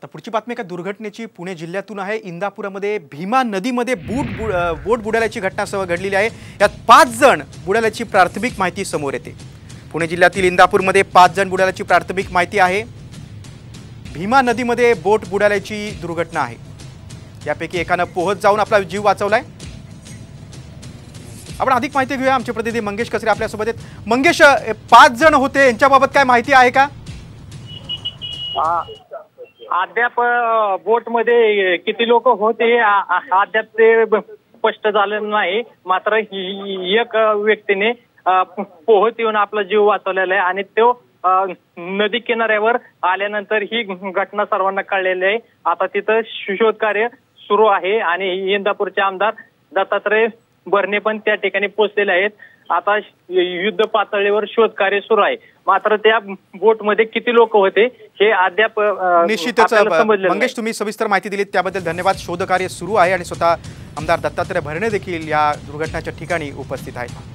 तर पुढची बातमी एका दुर्घटनेची पुणे जिल्ह्यातून आहे। इंदापुरामध्ये भीमा नदीमध्ये बोट बुडाल्याची घटना घडलेली आहे। यात 5 जण बुडाल्याची प्राथमिक माहिती समोर येते। पुणे जिल्ह्यातील इंदापूरमध्ये 5 जण बुडाल्याची प्राथमिक माहिती आहे। भीमा नदीमध्ये बोट बुडाल्याची दुर्घटना आहे। यापैकी एकाने पोहत जाऊन आपला जीव वाचवलाय। आपण अधिक माहिती घेऊया, आमचे प्रतिनिधी मंगेश कसरे आपल्या सोबत आहेत। मंगेश, 5 जण होते, यांच्याबाबत काय माहिती आहे का? अद्याप बोट मध्ये किती लोक होते अद्याप ते स्पष्ट झालं नाही। मात्र एक व्यक्तीने पोहत येऊन आपला जीव वाचवलेला आहे आणि तो नदी किनाऱ्यावर आल्यानंतर ही घटना सर्वांना कळलेली आहे। आता तिथं शोध कार्य सुरू आहे आणि इंदापूरचे आमदार दत्तात्रय भरणे पण त्या ठिकाणी पोहोचलेले आहेत। आता युद्ध पातळीवर शोध कार्य सुरू आहे। मात्र त्या बोट मध्ये किती लोक होते हे अद्याप निश्चितच मंगेश, तुम्ही सविस्तर माहिती दिलीत त्याबद्दल धन्यवाद। शोध कार्य सुरू आहे आणि स्वतः आमदार दत्तात्रय भरणे देखील या दुर्घटनेच्या ठिकाणी उपस्थित आहेत।